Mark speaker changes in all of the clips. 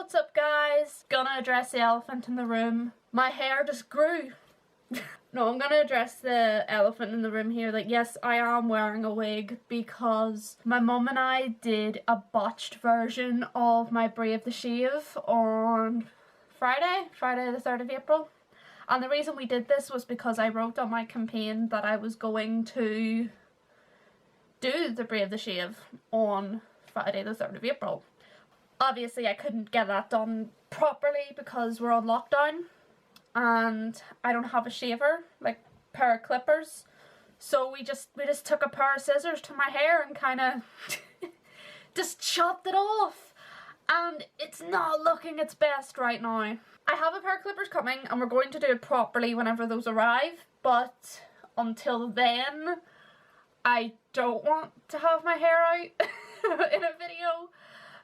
Speaker 1: what's up guys? Gonna address the elephant in the room. My hair just grew. No, I'm gonna address the elephant in the room here. Like, yes, I am wearing a wig because my mum and I did a botched version of my Brave the Shave on Friday the 3rd of April. And the reason we did this was because I wrote on my campaign that I was going to do the Brave the Shave on Friday the 3rd of April. Obviously I couldn't get that done properly because we're on lockdown and I don't have a shaver, like pair of clippers. So we just took a pair of scissors to my hair and kind of just chopped it off. And it's not looking its best right now. I have a pair of clippers coming and we're going to do it properly whenever those arrive, but until then I don't want to have my hair out in a video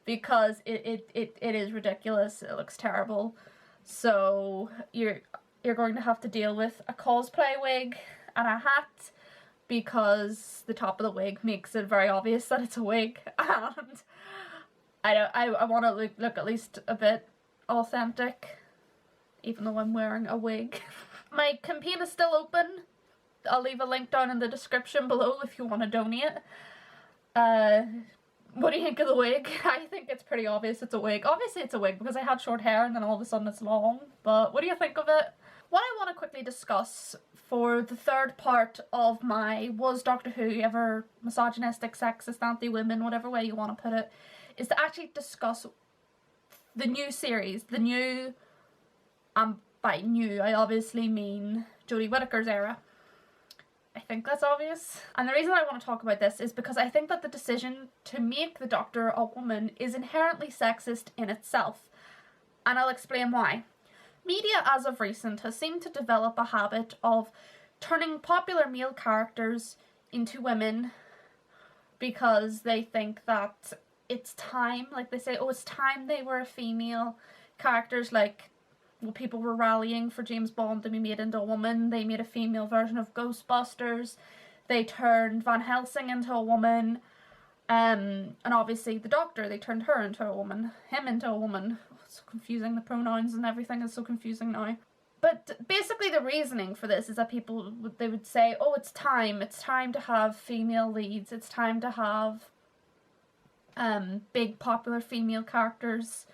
Speaker 1: because it is ridiculous. It looks terrible. So you're going to have to deal with a cosplay wig and a hat because the top of the wig makes it very obvious that it's a wig, and I want to look at least a bit authentic even though I'm wearing a wig. My campaign is still open. I'll leave a link down in the description below if you want to donate. What do you think of the wig? I think it's pretty obvious it's a wig. Obviously it's a wig because I had short hair and then all of a sudden it's long. But what do you think of it? What I want to quickly discuss for the third part of my Was Doctor Who Ever Misogynistic, Sexist, Anti-Women, whatever way you want to put it, is to actually discuss the new series. The new, by new I obviously mean Jodie Whittaker's era. I think that's obvious. And the reason I want to talk about this is because I think that the decision to make the Doctor a woman is inherently sexist in itself. And I'll explain why. Media as of recent has seemed to develop a habit of turning popular male characters into women because they think that it's time, like they say, oh, it's time they were a female. Characters like, well, people were rallying for James Bond to be made into a woman. They made a female version of Ghostbusters. They turned Van Helsing into a woman. And obviously the Doctor, they turned her into a woman. Him into a woman. Oh, it's so confusing. The pronouns and everything is so confusing now. But basically the reasoning for this is that people, they would say, oh, it's time to have female leads. It's time to have big popular female characters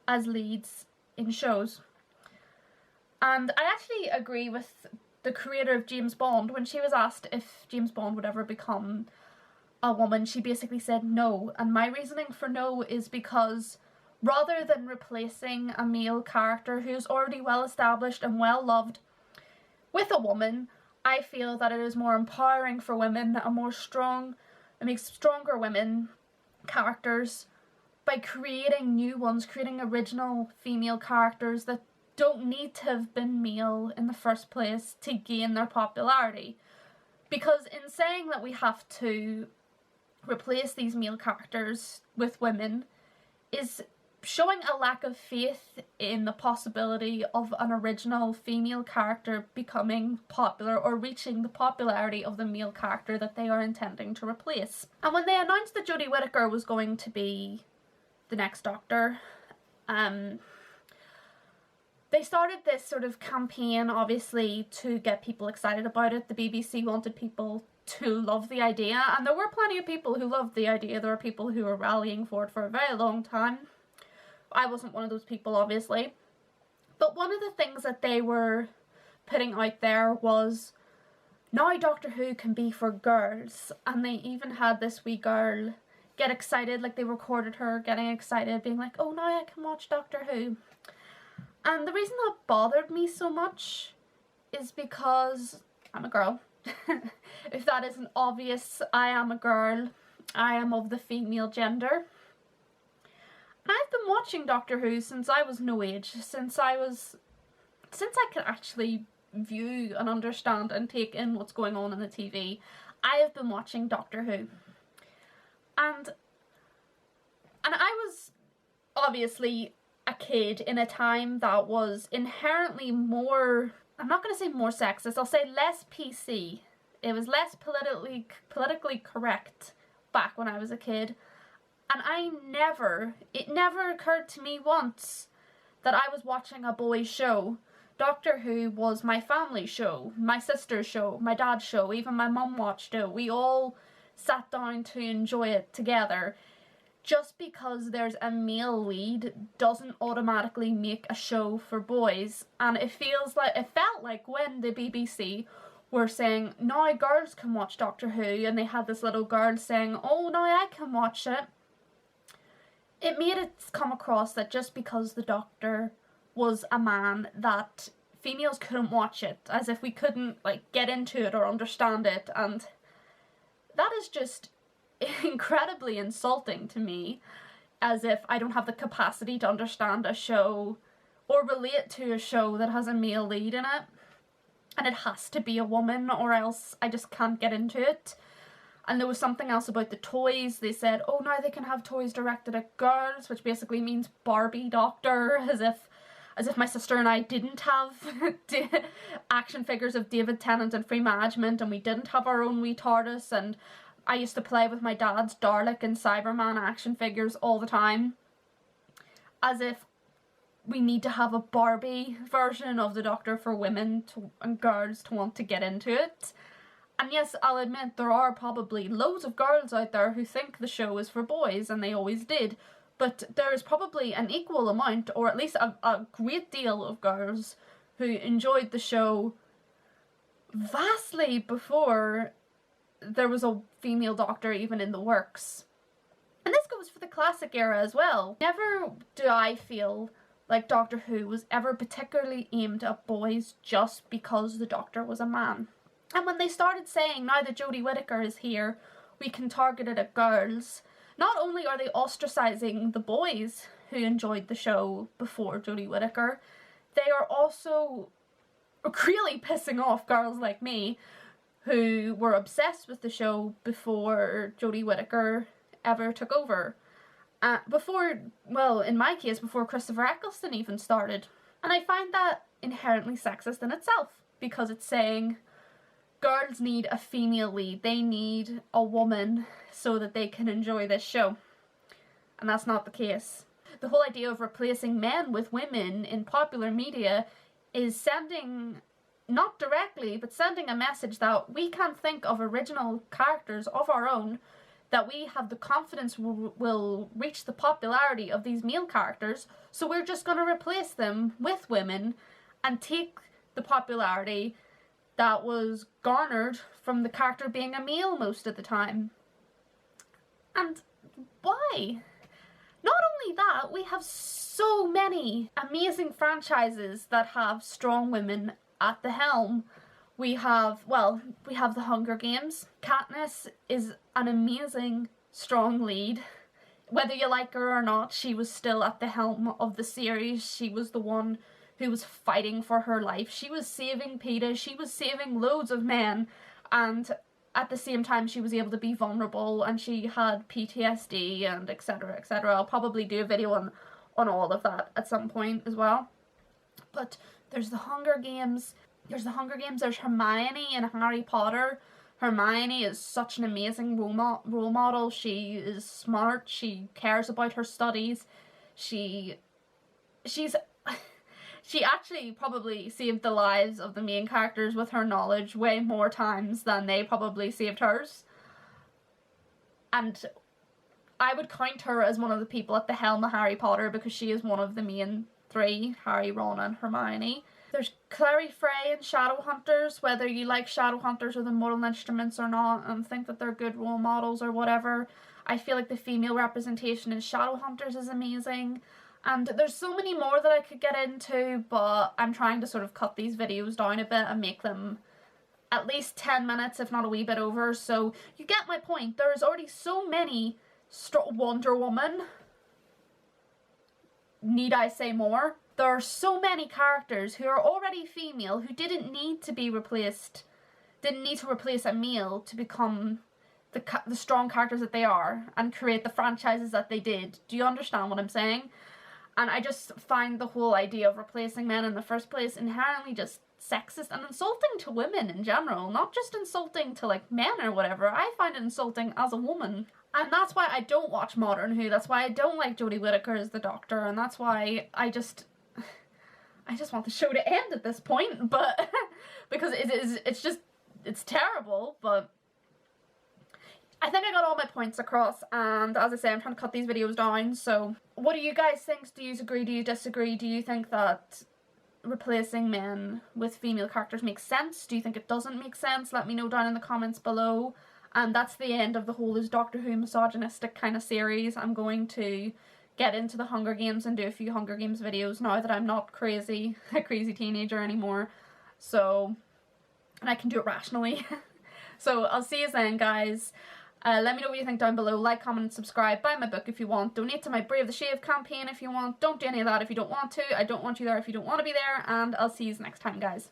Speaker 1: as leads in shows. And I actually agree with the creator of James Bond. When she was asked if James Bond would ever become a woman, she basically said no. And my reasoning for no is because rather than replacing a male character who's already well established and well loved with a woman, I feel that it is more empowering for women and it makes stronger women characters by creating new ones, creating original female characters that don't need to have been male in the first place to gain their popularity. Because in saying that we have to replace these male characters with women is showing a lack of faith in the possibility of an original female character becoming popular or reaching the popularity of the male character that they are intending to replace. And when they announced that Jodie Whittaker was going to be the next Doctor, they started this sort of campaign, obviously, to get people excited about it. The BBC wanted people to love the idea, and there were plenty of people who loved the idea. There were people who were rallying for it for a very long time. I wasn't one of those people, obviously. But one of the things that they were putting out there was, now Doctor Who can be for girls. And they even had this wee girl get excited, like they recorded her getting excited, being like, oh, now I can watch Doctor Who. And the reason that bothered me so much is because I'm a girl. If that isn't obvious, I am a girl. I am of the female gender. And I've been watching Doctor Who since I was no age, since I could actually view and understand and take in what's going on in the TV. I have been watching Doctor Who. And I was obviously a kid in a time that was inherently more, I'm not going to say more sexist, I'll say less PC. It was less politically correct back when I was a kid. And it never occurred to me once that I was watching a boys' show. Doctor Who was my family show, my sister's show, my dad's show, even my mum watched it. We all sat down to enjoy it together. Just because there's a male lead doesn't automatically make a show for boys. And it felt like when the BBC were saying, now girls can watch Doctor Who, and they had this little girl saying, oh, now I can watch it. It made it come across that just because the Doctor was a man, that females couldn't watch it, as if we couldn't like get into it or understand it, and that is just incredibly insulting to me, as if I don't have the capacity to understand a show or relate to a show that has a male lead in it, and it has to be a woman or else I just can't get into it. And there was something else about the toys. They said, oh, now they can have toys directed at girls, which basically means Barbie Doctor, as if my sister and I didn't have action figures of David Tennant and Free Management, and we didn't have our own wee TARDIS, and I used to play with my dad's Dalek and Cyberman action figures all the time. As if we need to have a Barbie version of the Doctor for women and girls to want to get into it. And yes, I'll admit there are probably loads of girls out there who think the show is for boys, and they always did. But there is probably an equal amount, or at least a great deal of girls who enjoyed the show vastly before there was a female Doctor even in the works. And this goes for the classic era as well. Never do I feel like Doctor Who was ever particularly aimed at boys just because the Doctor was a man. And when they started saying, now that Jodie Whittaker is here, we can target it at girls, not only are they ostracizing the boys who enjoyed the show before Jodie Whittaker, they are also really pissing off girls like me who were obsessed with the show before Jodie Whittaker ever took over. In my case, before Christopher Eccleston even started. And I find that inherently sexist in itself, because it's saying girls need a female lead, they need a woman so that they can enjoy this show. And that's not the case. The whole idea of replacing men with women in popular media is sending, not directly, but sending a message that we can't think of original characters of our own, that we have the confidence will reach the popularity of these male characters, so we're just going to replace them with women and take the popularity that was garnered from the character being a male most of the time. And why? Not only that, we have so many amazing franchises that have strong women at the helm. We have the Hunger Games. Katniss is an amazing, strong lead. Whether you like her or not, she was still at the helm of the series. She was the one who was fighting for her life. She was saving Peeta, she was saving loads of men, and at the same time she was able to be vulnerable, and she had PTSD and etc, etc. I'll probably do a video on all of that at some point as well. But there's the Hunger Games, there's Hermione in Harry Potter. Hermione is such an amazing role model. She is smart, she cares about her studies, she actually probably saved the lives of the main characters with her knowledge way more times than they probably saved hers. And I would count her as one of the people at the helm of Harry Potter because she is one of the main three, Harry, Ron and Hermione. There's Clary Frey in Shadowhunters, whether you like Shadowhunters or the Mortal Instruments or not and think that they're good role models or whatever. I feel like the female representation in Shadowhunters is amazing. And there's so many more that I could get into, but I'm trying to sort of cut these videos down a bit and make them at least 10 minutes, if not a wee bit over. So you get my point. There's already so many Wonder Woman. Need I say more? There are so many characters who are already female who didn't need to be replaced, didn't need to replace a male to become the strong characters that they are and create the franchises that they did. Do you understand what I'm saying? And I just find the whole idea of replacing men in the first place inherently just sexist and insulting to women in general. Not just insulting to like men or whatever. I find it insulting as a woman. And that's why I don't watch Modern Who, that's why I don't like Jodie Whittaker as the Doctor, and that's why I just want the show to end at this point, but because it's terrible, but I think I got all my points across, and as I say, I'm trying to cut these videos down, so what do you guys think? Do you agree? Do you disagree? Do you think that replacing men with female characters makes sense? Do you think it doesn't make sense? Let me know down in the comments below. And that's the end of the whole is Doctor Who misogynistic kind of series. I'm going to get into the Hunger Games and do a few Hunger Games videos now that I'm not crazy, a crazy teenager anymore. So, and I can do it rationally. So I'll see you then, guys. Let me know what you think down below. Like, comment, and subscribe. Buy my book if you want. Donate to my Brave the Shave campaign if you want. Don't do any of that if you don't want to. I don't want you there if you don't want to be there. And I'll see you next time, guys.